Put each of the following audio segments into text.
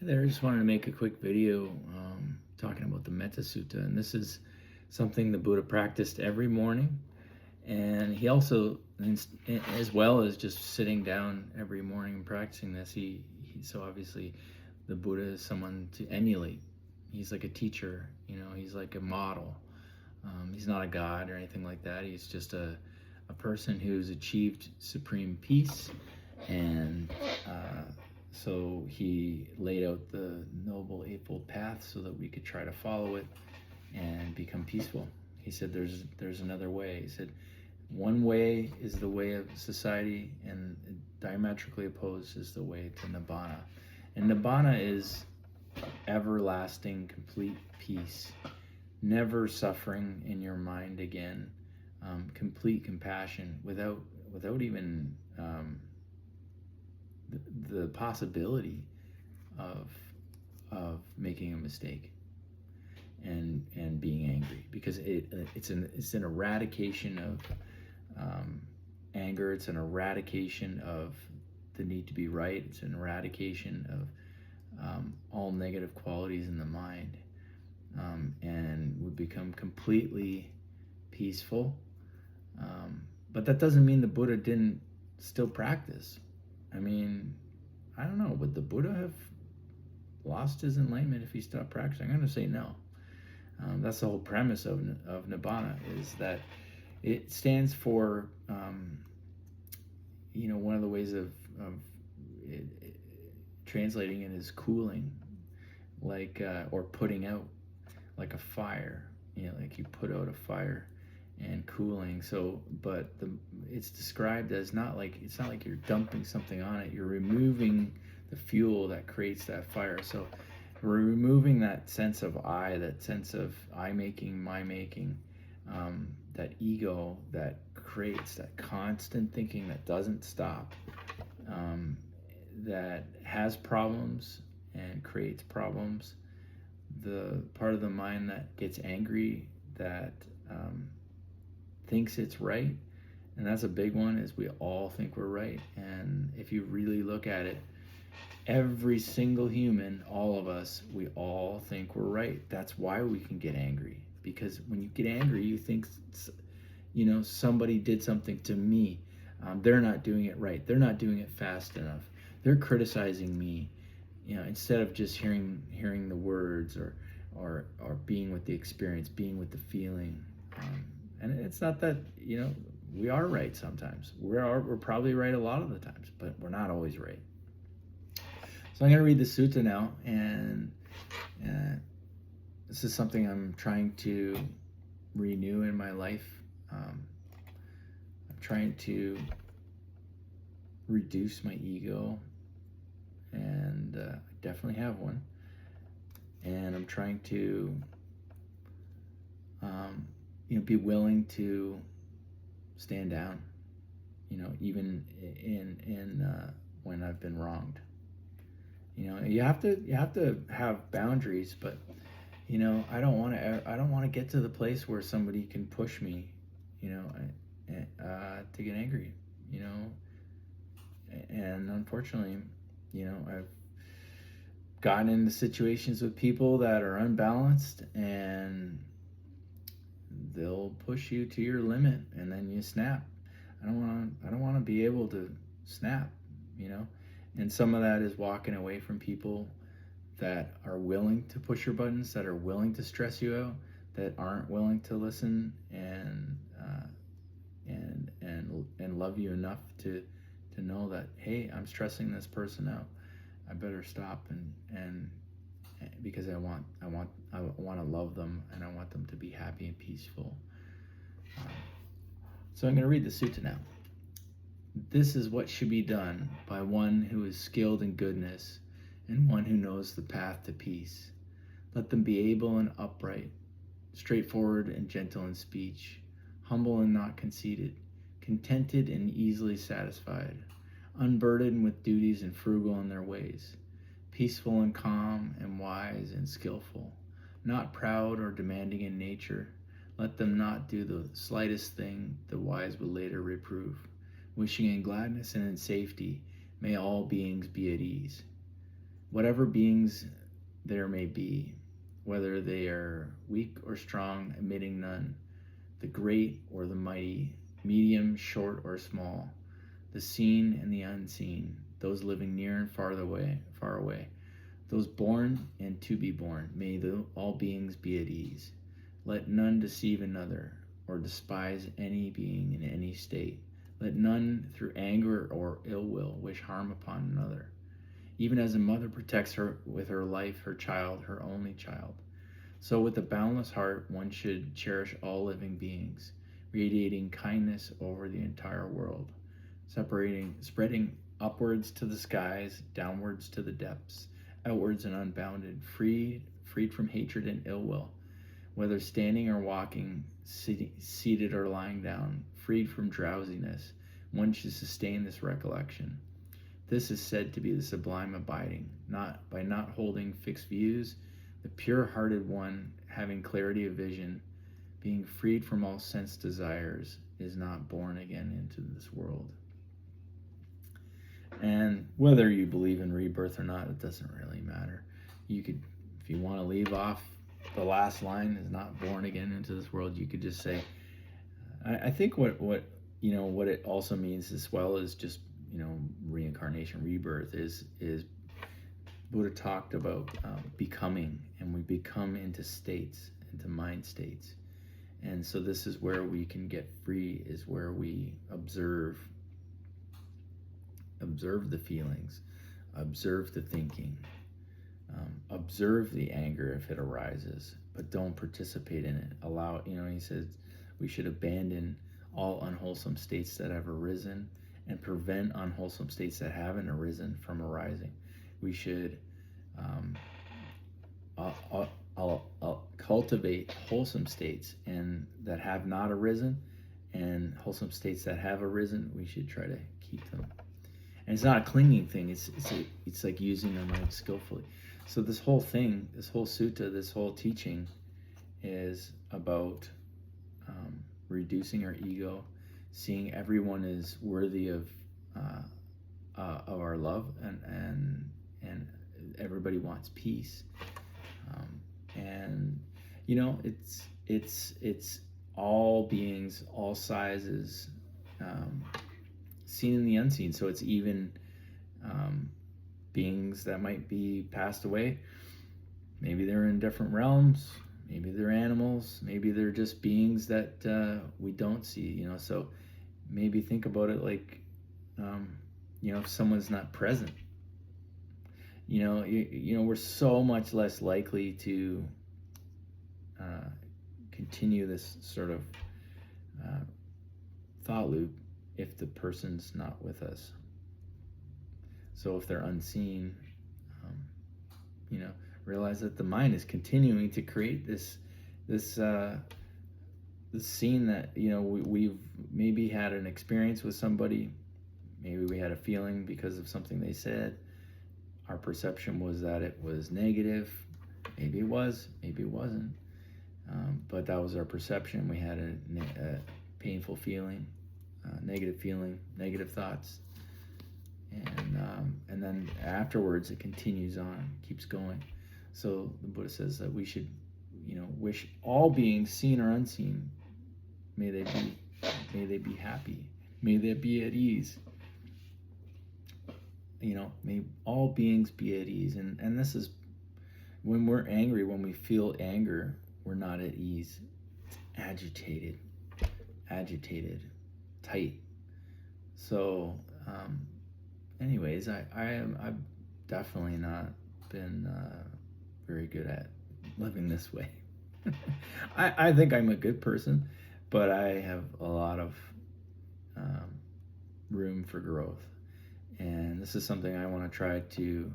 Hey there, I just wanted to make a quick video talking about the Metta Sutta, and this is something the Buddha practiced every morning. And he also, as well as just sitting down every morning and practicing this, so obviously the Buddha is someone to emulate. He's like a teacher, he's like a model. He's not a god or anything like that. He's just a person who's achieved supreme peace, and so he laid out the Noble Eightfold Path so that we could try to follow it and become peaceful. He said there's another way. He said one way is the way of society, and diametrically opposed is the way to Nibbana. And Nibbana is everlasting, complete peace, never suffering in your mind again, complete compassion without even the possibility of making a mistake and being angry, because it's an eradication of anger. It's an eradication of the need to be right. It's an eradication of all negative qualities in the mind, and would become completely peaceful. But that doesn't mean the Buddha didn't still practice. I mean, I don't know, would the Buddha have lost his enlightenment if he stopped practicing? I'm going to say no. That's the whole premise of Nibbana, is that it stands for, one of the ways of translating it is cooling, like, or putting out, like a fire, like you put out a fire, and cooling. So, but it's described as it's not like you're dumping something on it. You're removing the fuel that creates that fire. So we're removing that sense of I, that sense of I making, my making, that ego that creates that constant thinking that doesn't stop, that has problems and creates problems. The part of the mind that gets angry, that thinks it's right, and that's a big one, is we all think we're right. And if you really look at it, every single human, all of us, we all think we're right. That's why we can get angry, because when you get angry, you think, somebody did something to me. They're not doing it right. They're not doing it fast enough. They're criticizing me. Instead of just hearing the words, or being with the experience, being with the feeling. And it's not that, we are right sometimes. We're probably right a lot of the times, but we're not always right. So I'm going to read the sutta now, and this is something I'm trying to renew in my life. I'm trying to reduce my ego, and I definitely have one. And I'm trying to be willing to stand down, even in when I've been wronged. You have to have boundaries, but I don't want to get to the place where somebody can push me, to get angry, and unfortunately, I've gotten into situations with people that are unbalanced, and they'll push you to your limit, and then you snap. I don't want to be able to snap, and some of that is walking away from people that are willing to push your buttons, that are willing to stress you out, that aren't willing to listen and love you enough to know that, hey, I'm stressing this person out. I better stop, and because I want to love them, and I want them to be happy and peaceful. So I'm going to read the sutta now. This is what should be done by one who is skilled in goodness, and one who knows the path to peace. Let them be able and upright, straightforward and gentle in speech, humble and not conceited, contented and easily satisfied, unburdened with duties and frugal in their ways, peaceful and calm and wise and skillful, not proud or demanding in nature. Let them not do the slightest thing the wise will later reprove. Wishing in gladness and in safety, may all beings be at ease. whatever beings there may be, whether they are weak or strong, admitting none, the great or the mighty, medium, short or small, the seen and the unseen, those living near and far away, those born and to be born, may all beings be at ease. Let none deceive another or despise any being in any state. Let none through anger or ill will wish harm upon another. Even as a mother protects her with her life, her child, her only child, so with a boundless heart one should cherish all living beings, radiating kindness over the entire world, spreading upwards to the skies, downwards to the depths, outwards and unbounded, freed from hatred and ill will, whether standing or walking, seated or lying down, freed from drowsiness. One should sustain this recollection. This is said to be the sublime abiding, by not holding fixed views, the pure-hearted one, having clarity of vision, being freed from all sense desires, is not born again into this world. And whether you believe in rebirth or not, it doesn't really matter. You could, if you want to leave off the last line, is not born again into this world, you could just say, I think what it also means as well as just, reincarnation, rebirth is Buddha talked about becoming, and we become into states, into mind states. And so this is where we can get free, is where we observe the feelings, observe the thinking, observe the anger if it arises, but don't participate in it. Allow, he says we should abandon all unwholesome states that have arisen and prevent unwholesome states that haven't arisen from arising. We should cultivate wholesome states and that have not arisen, and wholesome states that have arisen, we should try to keep them. And it's not a clinging thing. It's like using our mind skillfully. So this whole thing, this whole sutta, this whole teaching is about reducing our ego, seeing everyone is worthy of our love, and everybody wants peace, and it's all beings, all sizes, seen and the unseen. So it's even beings that might be passed away. Maybe they're in different realms. Maybe they're animals. Maybe they're just beings that we don't see. So maybe think about it like, if someone's not present. We're so much less likely to continue this sort of thought loop if the person's not with us. So if they're unseen, realize that the mind is continuing to create this scene that, we've maybe had an experience with somebody. Maybe we had a feeling because of something they said. Our perception was that it was negative. Maybe it was, maybe it wasn't. But that was our perception. We had a painful feeling, negative feeling, negative thoughts. And then afterwards it continues on, keeps going. So the Buddha says that we should, wish all beings, seen or unseen, may they be happy, may they be at ease. May all beings be at ease. And this is, when we're angry, when we feel anger, we're not at ease. It's agitated, tight. So, anyways, I've definitely not been very good at living this way. I think I'm a good person, but I have a lot of room for growth. And this is something I want to try to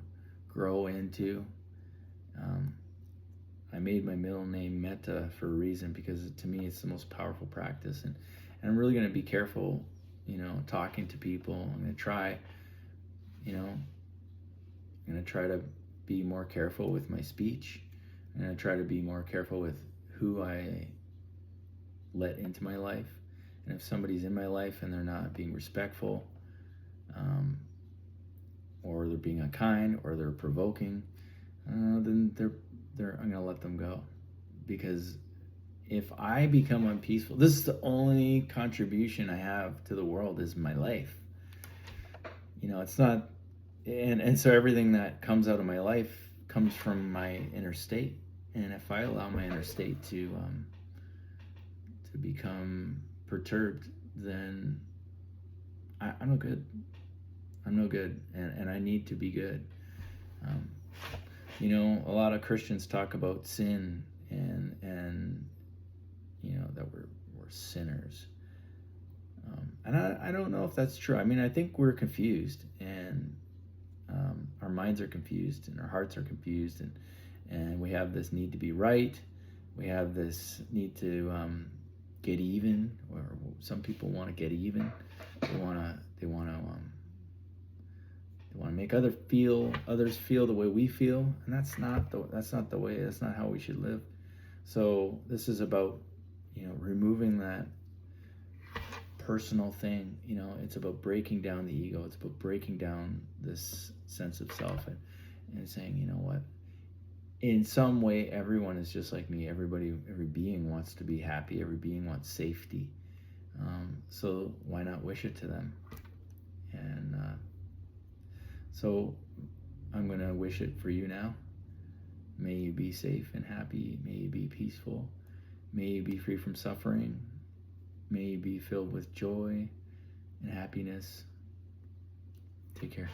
grow into. I made my middle name Metta for a reason, because to me it's the most powerful practice. And I'm really going to be careful, talking to people. I'm going to try, to be more careful with my speech. I'm going to try to be more careful with who I let into my life. And if somebody's in my life and they're not being respectful, or they're being unkind, or they're provoking, then I'm gonna let them go. Because if I become unpeaceful, this is the only contribution I have to the world is my life. It's not, and so everything that comes out of my life comes from my inner state. And if I allow my inner state to become perturbed, then I'm no good. I'm no good, and I need to be good. A lot of Christians talk about sin and that we're sinners. And I don't know if that's true. I mean, I think we're confused, and our minds are confused, and our hearts are confused, and we have this need to be right. We have this need to get even, or some people want to get even. They want to make others feel the way we feel, and that's not the way. That's not how we should live. So this is about removing that personal thing. It's about breaking down the ego. It's about breaking down this sense of self, and saying, you know what, in some way everyone is just like me. Every being wants to be happy. Every being wants safety. So why not wish it to them? And so I'm going to wish it for you now. May you be safe and happy. May you be peaceful. May you be free from suffering. May you be filled with joy and happiness. Take care.